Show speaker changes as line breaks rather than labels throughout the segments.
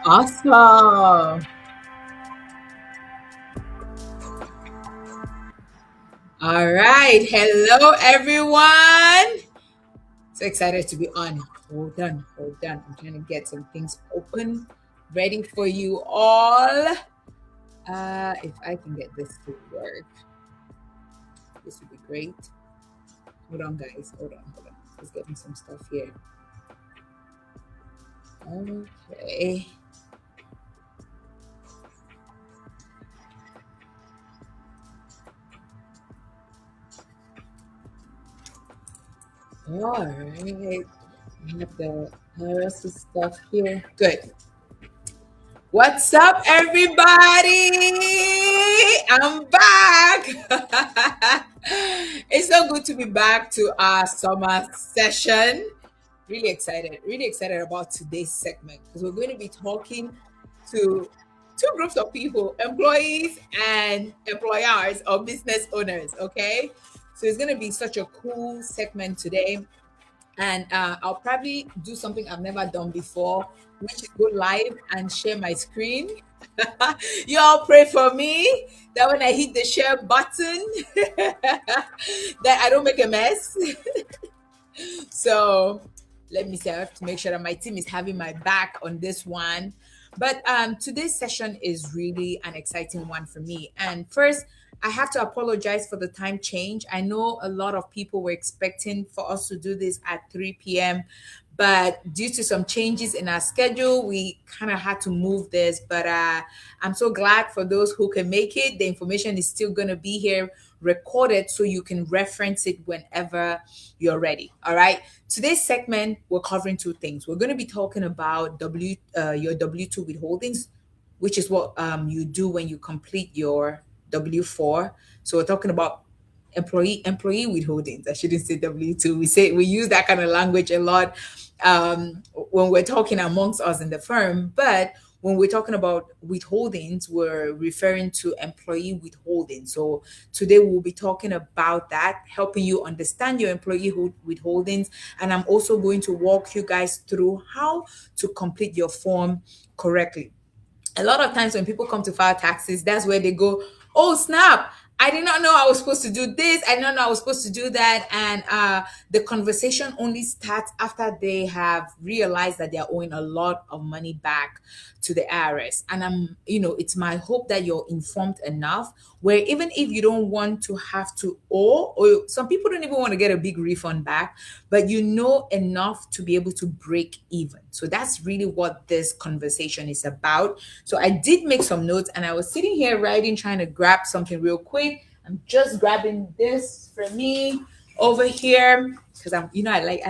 Awesome. All right. Hello, everyone. So excited to be on. Hold on. Hold on. I'm trying to get some things open, ready for you all. If I can get this to work, this would be great. Hold on, guys. Hold on. Hold on. Let's get me some stuff here. Okay. All right. I have the rest of stuff here. Good. What's up, everybody? I'm back. It's so good to be back to our summer session. Really excited about today's segment because we're going to be talking to two groups of people, employees and employers or business owners. Okay. So it's going to be such a cool segment today. And I'll probably do something I've never done before, which is go live and share my screen. You all pray for me that when I hit the share button, that I don't make a mess. So let me say, I have to make sure that my team is having my back on this one. But today's session is really an exciting one for me. And first, I have to apologize for the time change. I know a lot of people were expecting for us to do this at 3 p.m., but due to some changes in our schedule, we kind of had to move this. But I'm so glad for those who can make it. The information is still going to be here recorded so you can reference it whenever you're ready. All right. Today's segment, we're covering two things. We're going to be talking about your W-2 withholdings, which is what you do when you complete your W-4. So we're talking about employee withholdings. I shouldn't say W-2. We use that kind of language a lot when we're talking amongst us in the firm, but when we're talking about withholdings, we're referring to employee withholding. So today we'll be talking about that, helping you understand your employee withholdings. And I'm also going to walk you guys through how to complete your form correctly. A lot of times when people come to file taxes, that's where they go, oh snap, I did not know I was supposed to do this. I did not know I was supposed to do that. And the conversation only starts after they have realized that they're owing a lot of money back to the IRS. And it's my hope that you're informed enough where even if you don't want to have to owe, or some people don't even want to get a big refund back, but you know enough to be able to break even. So that's really what this conversation is about. So I did make some notes and I was sitting here writing, trying to grab something real quick. I'm just grabbing this for me over here because I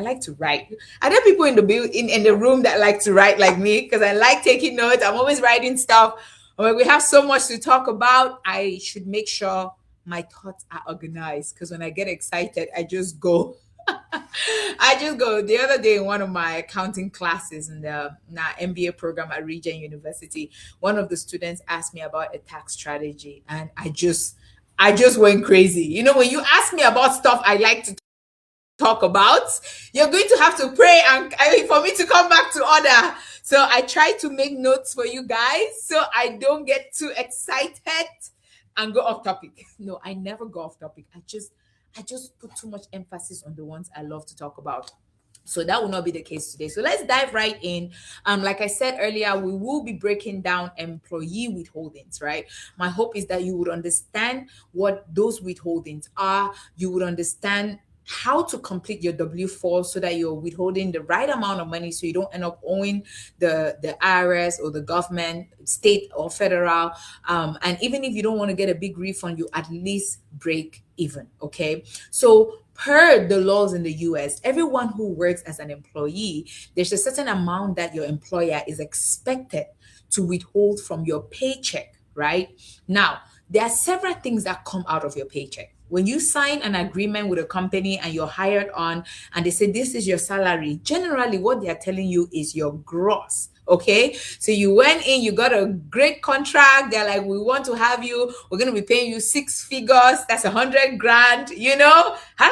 like to write. Are there people in the room that like to write like me? Because I like taking notes. I'm always writing stuff. When we have so much to talk about, I should make sure my thoughts are organized because when I get excited, I just go. I just go. The other day in one of my accounting classes in the MBA program at Regent University, one of the students asked me about a tax strategy, and I just went crazy. When you ask me about stuff I like to talk about, you're going to have to pray and for me to come back to order. So I try to make notes for you guys so I don't get too excited and go off topic. No, I never go off topic. I just put too much emphasis on the ones I love to talk about. So that will not be the case today. So let's dive right in. Like I said earlier, we will be breaking down employee withholdings, right? My hope is that you would understand what those withholdings are. You would understand how to complete your W-4 so that you're withholding the right amount of money so you don't end up owing the IRS or the government, state or federal. And even if you don't want to get a big refund, you at least break even. Okay. So per the laws in the US, everyone who works as an employee, there's a certain amount that your employer is expected to withhold from your paycheck, right? Now, there are several things that come out of your paycheck. When you sign an agreement with a company and you're hired on and they say this is your salary, generally what they are telling you is your gross. Okay, so you went in, you got a great contract. They're like, we want to have you. We're going to be paying you six figures. That's 100 grand. I'm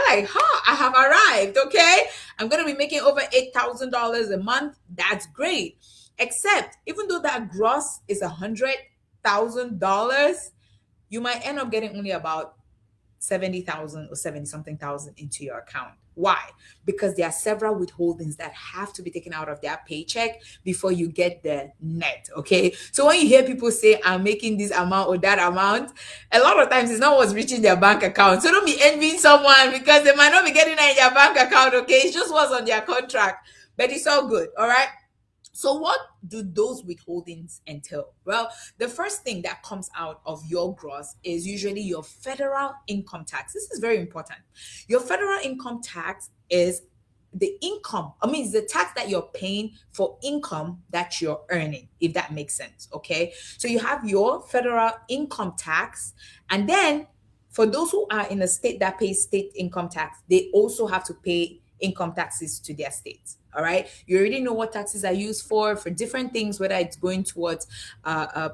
like, I have arrived. Okay, I'm going to be making over $8,000 a month. That's great. Except even though that gross is $100,000, you might end up getting only about 70,000 or 70 something thousand into your account. Why? Because there are several withholdings that have to be taken out of their paycheck before you get the net. Okay. So when you hear people say, I'm making this amount or that amount, a lot of times it's not what's reaching their bank account. So don't be envying someone because they might not be getting that in their bank account. Okay. It's just what's on their contract, but it's all good. All right. So, what do those withholdings entail? Well, the first thing that comes out of your gross is usually your federal income tax. This is very important. Your federal income tax is the income, I mean, it's the tax that you're paying for income that you're earning, if that makes sense. Okay. So, you have your federal income tax, and then for those who are in a state that pays state income tax, they also have to pay income taxes to their states. All right. You already know what taxes are used for different things, whether it's going towards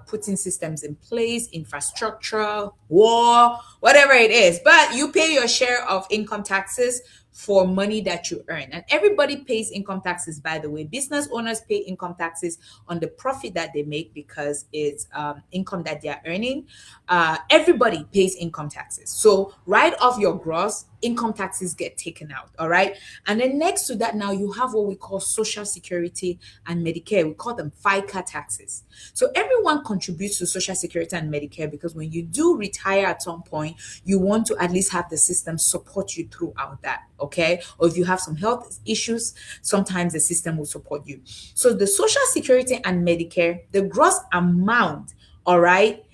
putting systems in place, infrastructure, war, whatever it is. But you pay your share of income taxes for money that you earn. And everybody pays income taxes, by the way. Business owners pay income taxes on the profit that they make because it's income that they are earning. Everybody pays income taxes. So right off your gross, income taxes get taken out. All right. And then next to that, now you have what we call Social Security and Medicare. We call them FICA taxes. So everyone contributes to Social Security and Medicare because when you do retire at some point, you want to at least have the system support you throughout that. Okay. Or if you have some health issues, sometimes the system will support you. So the Social Security and Medicare, the gross amount, all right,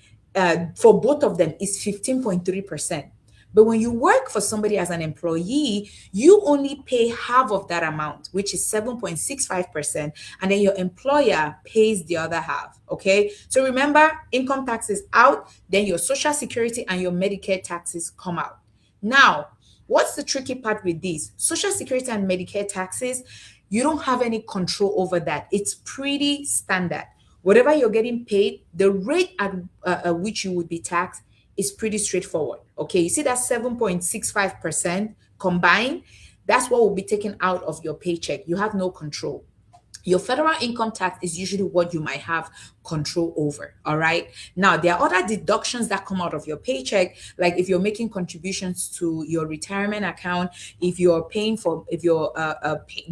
for both of them is 15.3%. But when you work for somebody as an employee, you only pay half of that amount, which is 7.65%, and then your employer pays the other half. Okay. So remember, income tax is out, then your Social Security and your Medicare taxes come out. Now, what's the tricky part with these? Social Security and Medicare taxes, you don't have any control over that. It's pretty standard. Whatever you're getting paid, the rate at which you would be taxed is pretty straightforward. Okay, you see that 7.65% combined, that's what will be taken out of your paycheck. You have no control. Your federal income tax is usually what you might have control over. All right. Now, there are other deductions that come out of your paycheck, like if you're making contributions to your retirement account, if you're paying for, if you're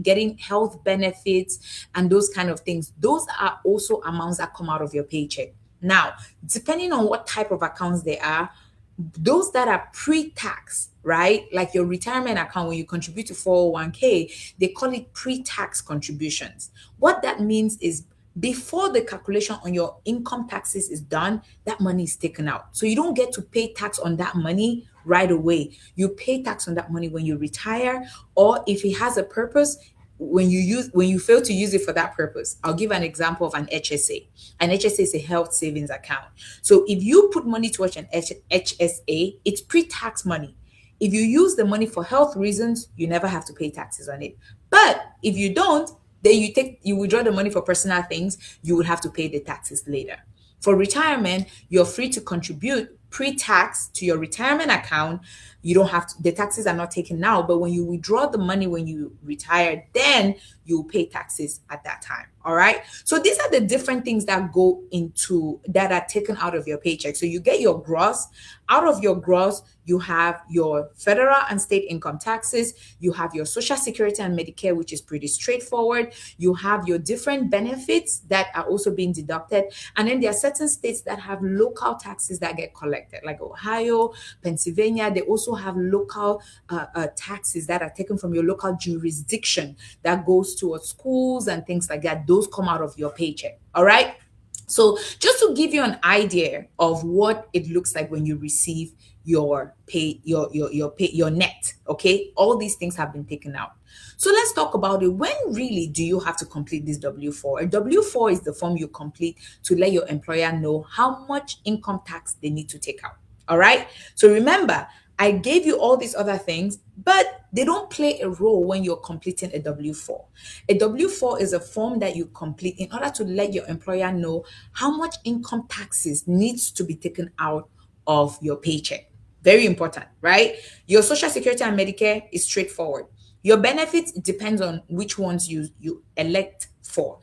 getting health benefits and those kind of things. Those are also amounts that come out of your paycheck. Now, depending on what type of accounts they are, those that are pre-tax, right? Like your retirement account, when you contribute to 401k, they call it pre-tax contributions. What that means is before the calculation on your income taxes is done, that money is taken out. So you don't get to pay tax on that money right away. You pay tax on that money when you retire, or if it has a purpose, when you fail to use it for that purpose. I'll give an example of an HSA. An HSA is a health savings account. So if you put money towards an HSA, it's pre-tax money. If you use the money for health reasons, you never have to pay taxes on it. But if you don't, then you withdraw the money for personal things, you will have to pay the taxes later. For retirement, you're free to contribute pre-tax to your retirement account. You don't have to, the taxes are not taken now, but when you withdraw the money when you retire, then you pay taxes at that time. All right. So these are the different things that go into that are taken out of your paycheck. So you get your gross. Out of your gross, you have your federal and state income taxes. You have your Social Security and Medicare, which is pretty straightforward. You have your different benefits that are also being deducted. And then there are certain states that have local taxes that get collected, like Ohio, Pennsylvania. They also have local taxes that are taken from your local jurisdiction that goes towards schools and things like that. Those come out of your paycheck. All right. So just to give you an idea of what it looks like when you receive your pay, your net, okay? All these things have been taken out. So let's talk about it. When really do you have to complete this W-4? A W-4 is the form you complete to let your employer know how much income tax they need to take out. All right? So remember, I gave you all these other things, but they don't play a role when you're completing a W-4. A W-4 is a form that you complete in order to let your employer know how much income taxes needs to be taken out of your paycheck. Very important, right? Your Social Security and Medicare is straightforward. Your benefits depends on which ones you elect for.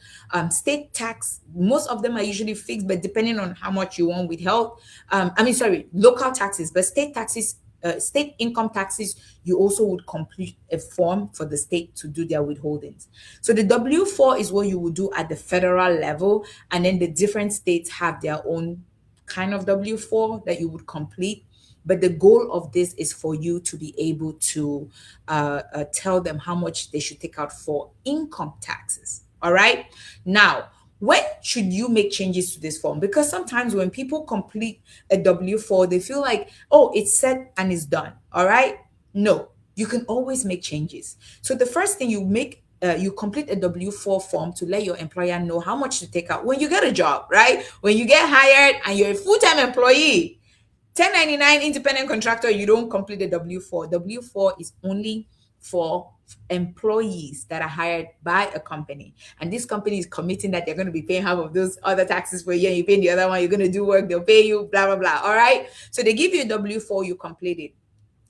State tax, most of them are usually fixed, but depending on how much you want withheld, sorry, local taxes, but state taxes, state income taxes, you also would complete a form for the state to do their withholdings. So the W-4 is what you would do at the federal level, and then the different states have their own kind of W-4 that you would complete. But the goal of this is for you to be able to tell them how much they should take out for income taxes. All right. Now, when should you make changes to this form? Because sometimes when people complete a W-4, they feel like, oh, it's set and it's done. All right. No, you can always make changes. So the first thing you complete a W-4 form to let your employer know how much to take out when you get a job, right? When you get hired and you're a full-time employee. 1099 independent contractor, you don't complete the W-4. W-4 is only for employees that are hired by a company. And this company is committing that they're going to be paying half of those other taxes for you, and you pay the other one, you're going to do work, they'll pay you, blah, blah, blah. All right. So they give you a W-4, you complete it.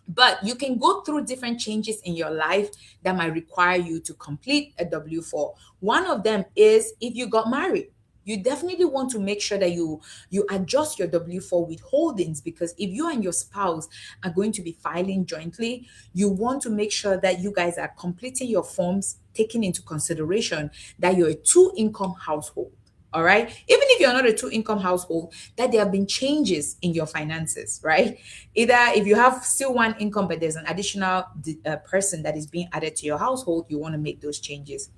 But you can go through different changes in your life that might require you to complete a W-4. One of them is if you got married. You definitely want to make sure that you adjust your W-4 withholdings, because if you and your spouse are going to be filing jointly, you want to make sure that you guys are completing your forms, taking into consideration that you're a two-income household. All right. Even if you're not a two-income household, that there have been changes in your finances, right? Either if you have still one income, but there's an additional person that is being added to your household, you want to make those changes.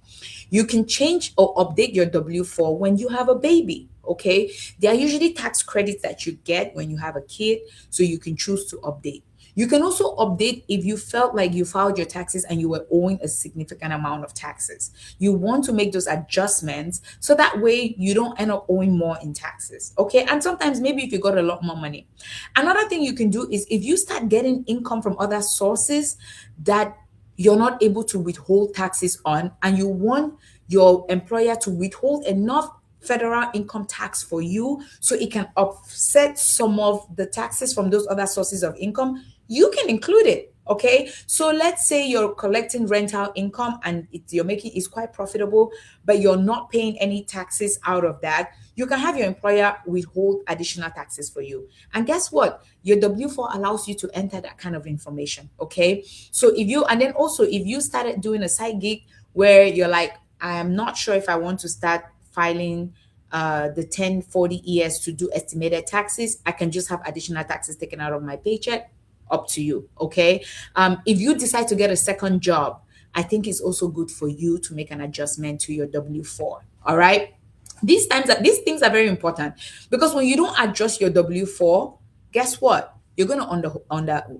You can change or update your W-4 when you have a baby. Okay. There are usually tax credits that you get when you have a kid, so you can choose to update. You can also update if you felt like you filed your taxes and you were owing a significant amount of taxes. You want to make those adjustments so that way you don't end up owing more in taxes. Okay. And sometimes maybe if you got a lot more money. Another thing you can do is if you start getting income from other sources that you're not able to withhold taxes on, and you want your employer to withhold enough federal income tax for you so it can offset some of the taxes from those other sources of income, you can include it. Okay. So let's say you're collecting rental income and you're making it's quite profitable, but you're not paying any taxes out of that. You can have your employer withhold additional taxes for you. And guess what? Your W-4 allows you to enter that kind of information. Okay. So and then also if you started doing a side gig where you're like, I am not sure if I want to start filing the 1040 ES to do estimated taxes, I can just have additional taxes taken out of my paycheck. Up to you. Okay. If you decide to get a second job, I think it's also good for you to make an adjustment to your W-4. All right. These things are very important, because when you don't adjust your W-4, guess what? You're going to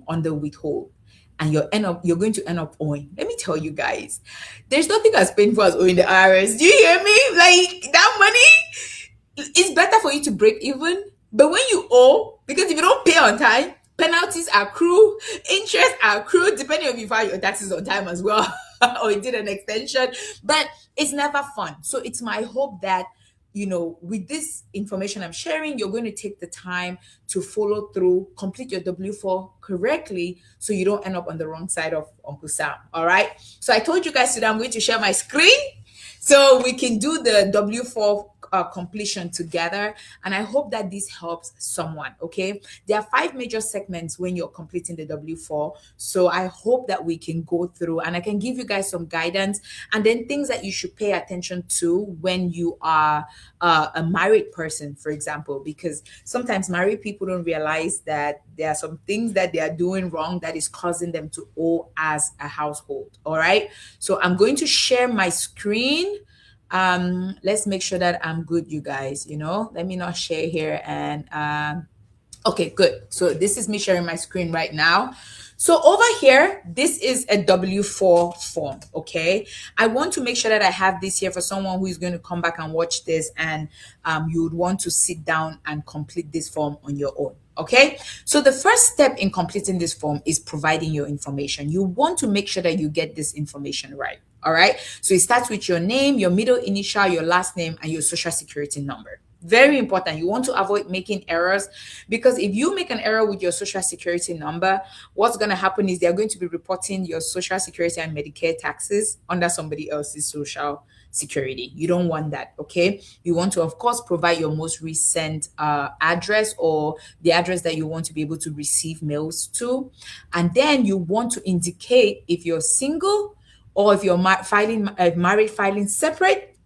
under withhold, and you're going to end up owing. Let me tell you guys, there's nothing as painful as owing the IRS. Do you hear me? Like, that money, it's better for you to break even. But when you owe, because if you don't pay on time, penalties accrue, interest accrue, depending on if you file your taxes on time as well, or you did an extension. But it's never fun. So it's my hope that, with this information I'm sharing, you're going to take the time to follow through, complete your W-4 correctly, so you don't end up on the wrong side of Uncle Sam. All right. So I told you guys today I'm going to share my screen so we can do the W-4 completion together. And I hope that this helps someone. Okay. There are 5 major segments when you're completing the W-4. So I hope that we can go through and I can give you guys some guidance, and then things that you should pay attention to when you are a married person, for example, because sometimes married people don't realize that there are some things that they are doing wrong that is causing them to owe as a household. All right. So I'm going to share my screen. Let's make sure that I'm good, you guys. Let me not share here. And okay, good. So this is me sharing my screen right now. So over here, this is a W-4 form. Okay. I want to make sure that I have this here for someone who is going to come back and watch this, and you would want to sit down and complete this form on your own. Okay. So the first step in completing this form is providing your information. You want to make sure that you get this information right. All right. So it starts with your name, your middle initial, your last name, and your social security number. Very important. You want to avoid making errors, because if you make an error with your social security number, what's going to happen is they're going to be reporting your social security and Medicare taxes under somebody else's social security. You don't want that. Okay. You want to, of course, provide your most recent address, or the address that you want to be able to receive mails to. And then you want to indicate if you're single, or if you're filing married, filing separate.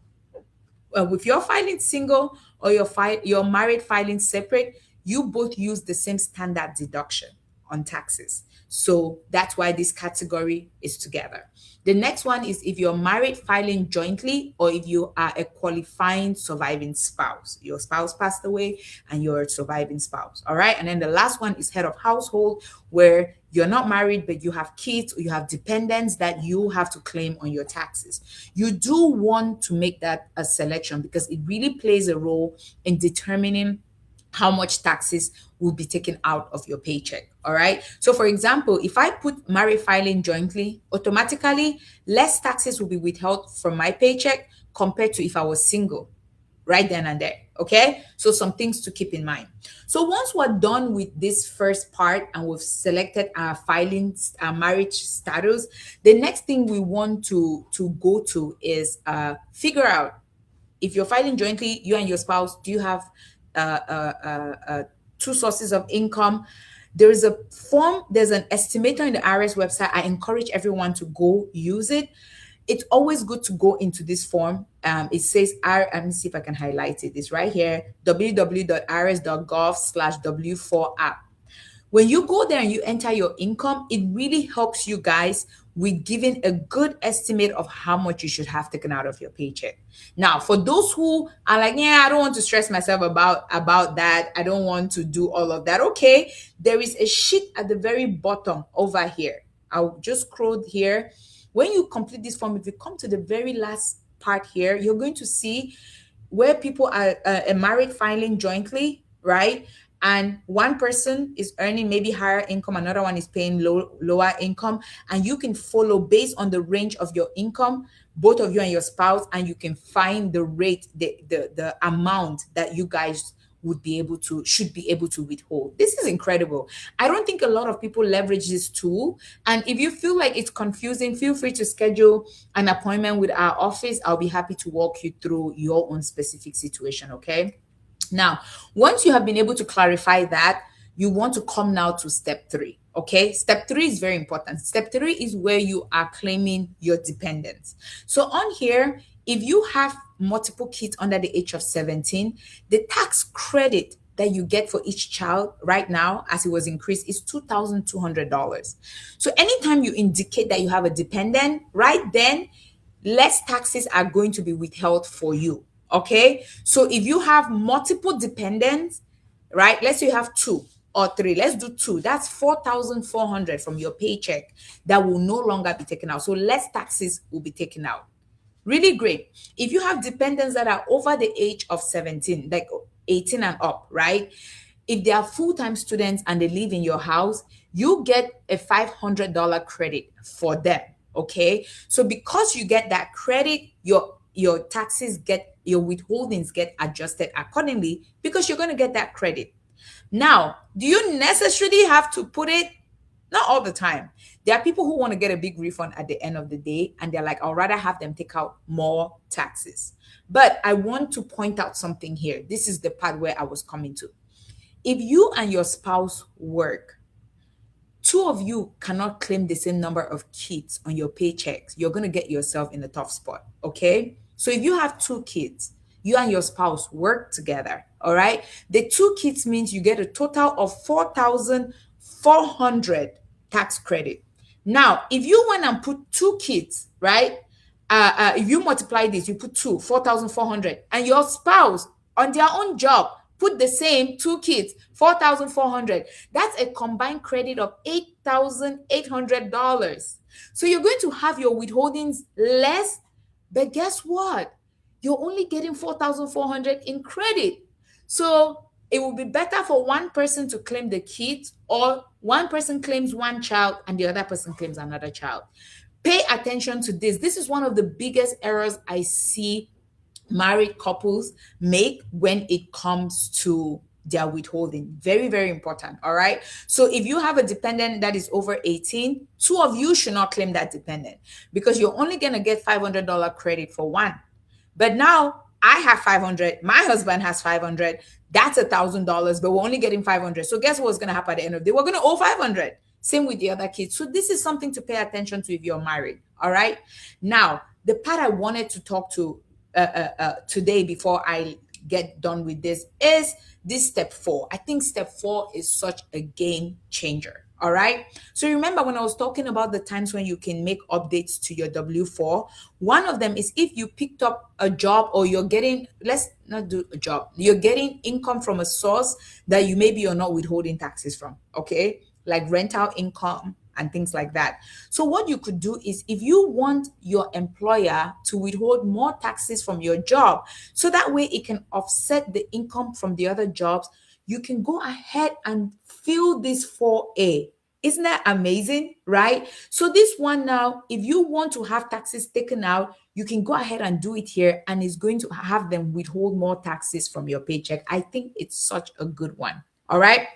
If you're filing single, or you're married, filing separate, you both use the same standard deduction on taxes. So that's why this category is together. The next one is if you're married, filing jointly, or if you are a qualifying surviving spouse. Your spouse passed away and you're a surviving spouse. All right. And then the last one is head of household, where you're not married, but you have kids or you have dependents that you have to claim on your taxes. You do want to make that a selection, because it really plays a role in determining how much taxes will be taken out of your paycheck. All right. So, for example, if I put married filing jointly, automatically less taxes will be withheld from my paycheck compared to if I was single, right then and there. Okay. So, some things to keep in mind. So, once we're done with this first part and we've selected our filings, our marriage status, the next thing we want to go to is figure out if you're filing jointly, you and your spouse, do you have two sources of income? There is a form, there's an estimator in the IRS website. I encourage everyone to go use it. It's always good to go into this form. It says, let me see if I can highlight it. It's right here, www.irs.gov/W4app. When you go there and you enter your income, it really helps you guys with giving a good estimate of how much you should have taken out of your paycheck. Now, for those who are like, yeah, I don't want to stress myself about that, I don't want to do all of that. Okay, there is a sheet at the very bottom over here. I'll just scroll here. When you complete this form, if you come to the very last part here, you're going to see where people are married filing jointly, right? And one person is earning maybe higher income, another one is paying lower income, and you can follow based on the range of your income, both of you and your spouse, and you can find the rate, the amount that you guys should be able to withhold. This is incredible. I don't think a lot of people leverage this tool. And if you feel like it's confusing, feel free to schedule an appointment with our office. I'll be happy to walk you through your own specific situation. Okay. Now, once you have been able to clarify that, you want to come now to step 3. Okay. Step 3 is very important. Step 3 is where you are claiming your dependents. So on here, if you have multiple kids under the age of 17, the tax credit that you get for each child right now, as it was increased, is $2,200. So anytime you indicate that you have a dependent, right then, less taxes are going to be withheld for you. Okay. So if you have multiple dependents, right? Let's say you have 2 or 3. Let's do 2. That's 4,400 from your paycheck that will no longer be taken out. So less taxes will be taken out. Really great. If you have dependents that are over the age of 17, like 18 and up, right? If they are full-time students and they live in your house, you get a $500 credit for them. Okay. So because you get that credit, your taxes your withholdings get adjusted accordingly, because you're going to get that credit. Now, do you necessarily have to put it? Not all the time. There are people who want to get a big refund at the end of the day, and they're like, I'd rather have them take out more taxes. But I want to point out something here. This is the part where I was coming to. If you and your spouse work, 2 of you cannot claim the same number of kids on your paychecks, you're going to get yourself in a tough spot. Okay. So if you have 2 kids, you and your spouse work together. All right. The 2 kids means you get a total of 4,400 tax credit. Now, if you went and put 2 kids, right? If you multiply this, you put 4,400, and your spouse on their own job put the same 2 kids, 4,400. That's a combined credit of $8,800. So you're going to have your withholdings less, but guess what? You're only getting 4,400 in credit. So it will be better for one person to claim the kids, or one person claims one child and the other person claims another child. Pay attention to this. This is one of the biggest errors I see married couples make when it comes to their withholding. Very, very important. All right. So if you have a dependent that is over 18, two of you should not claim that dependent because you're only going to get $500 credit for one. But now I have 500, my husband has 500. That's $1,000, but we're only getting 500. So guess what's going to happen at the end of the day? We're going to owe 500. Same with the other kids. So this is something to pay attention to if you're married. All right. Now, the part I wanted to talk to today before I get done with this is this step 4. I think step 4 is such a game changer. All right. So remember when I was talking about the times when you can make updates to your W4, one of them is if you picked up a job or you're getting, let's not do a job, you're getting income from a source that you maybe you're not withholding taxes from. Okay. Like rental income and things like that. So what you could do is if you want your employer to withhold more taxes from your job, so that way it can offset the income from the other jobs, you can go ahead and fill this 4A. Isn't that amazing, right? So this one now, if you want to have taxes taken out, you can go ahead and do it here and it's going to have them withhold more taxes from your paycheck. I think it's such a good one. All right.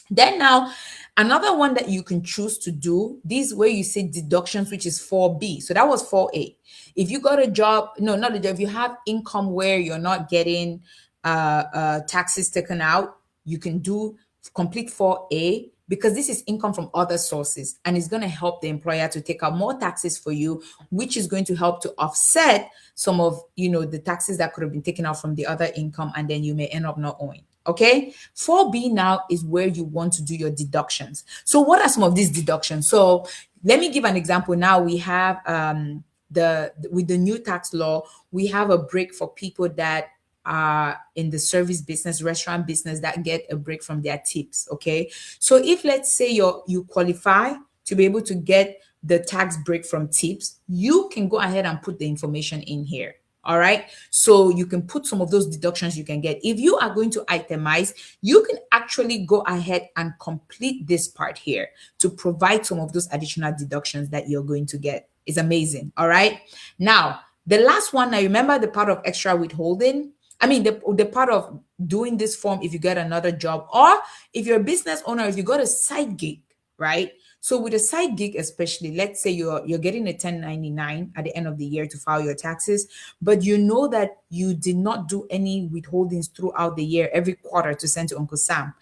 Then now, another one that you can choose to do, this where you say deductions, which is 4B. So that was 4A. If you got a job, no, not a job, if you have income where you're not getting taxes taken out, you can do complete 4A because this is income from other sources and it's going to help the employer to take out more taxes for you, which is going to help to offset some of, the taxes that could have been taken out from the other income and then you may end up not owing. Okay. 4B now is where you want to do your deductions. So what are some of these deductions? So let me give an example. Now we have with the new tax law, we have a break for people that are in the service business, restaurant business, that get a break from their tips. Okay. So if let's say you qualify to be able to get the tax break from tips, you can go ahead and put the information in here. All right. So you can put some of those deductions you can get. If you are going to itemize, you can actually go ahead and complete this part here to provide some of those additional deductions that you're going to get. It's amazing. All right. Now, the last one, now remember the part of extra withholding. I mean, the part of doing this form if you get another job or if you're a business owner, if you got a side gig, right? So with a side gig, especially, let's say you're getting a 1099 at the end of the year to file your taxes, but you know that you did not do any withholdings throughout the year, every quarter to send to Uncle Sam.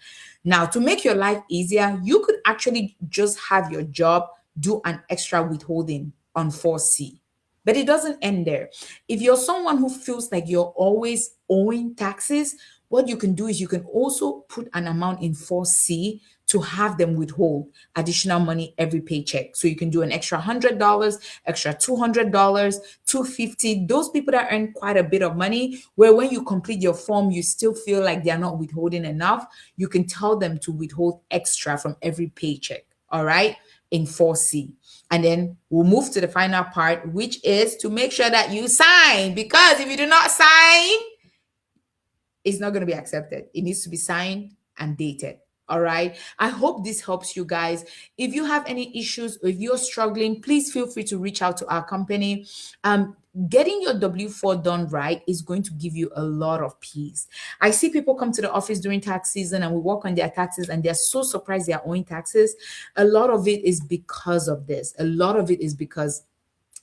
Now, to make your life easier, you could actually just have your job do an extra withholding on 4C. But it doesn't end there. If you're someone who feels like you're always owing taxes, what you can do is you can also put an amount in 4C to have them withhold additional money every paycheck. So you can do an extra $100, extra $200, $250. Those people that earn quite a bit of money, where when you complete your form, you still feel like they're not withholding enough, you can tell them to withhold extra from every paycheck. All right, in 4C. And then we'll move to the final part, which is to make sure that you sign, because if you do not sign, it's not going to be accepted. It needs to be signed and dated. All right. I hope this helps you guys. If you have any issues, or if you're struggling, please feel free to reach out to our company. Getting your W4 done right is going to give you a lot of peace. I see people come to the office during tax season and we work on their taxes and they're so surprised they're owing taxes. A lot of it is because of this. A lot of it is because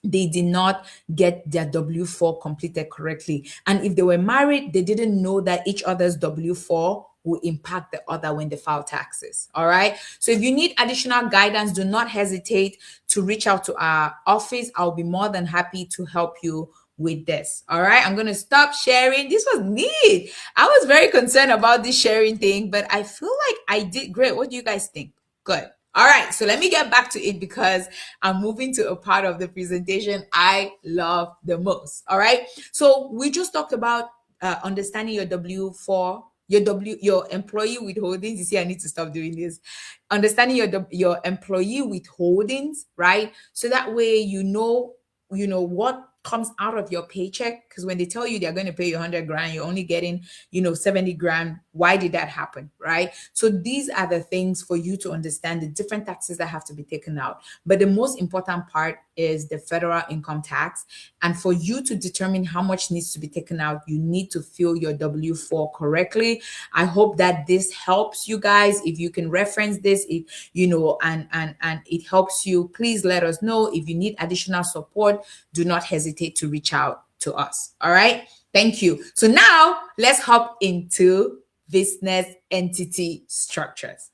they did not get their W4 completed correctly. And if they were married, they didn't know that each other's W4 will impact the other when they file taxes. All right. So if you need additional guidance, do not hesitate to reach out to our office. I'll be more than happy to help you with this. All right. I'm going to stop sharing. This was neat. I was very concerned about this sharing thing, but I feel like I did great. What do you guys think? Good. All right, so let me get back to it because I'm moving to a part of the presentation I love the most. All right, so we just talked about understanding your W4, your employee withholdings. You see, I need to stop doing this. Understanding your employee withholdings, right? So that way you know what comes out of your paycheck, because when they tell you they're going to pay you 100 grand, you're only getting 70 grand. Why did that happen, right? So these are the things for you to understand, the different taxes that have to be taken out. But the most important part is the federal income tax. And for you to determine how much needs to be taken out, you need to fill your W-4 correctly. I hope that this helps you guys. If you can reference this, if and it helps you, please let us know. If you need additional support, do not hesitate to reach out to us. All right. Thank you. So now let's hop into business entity structures.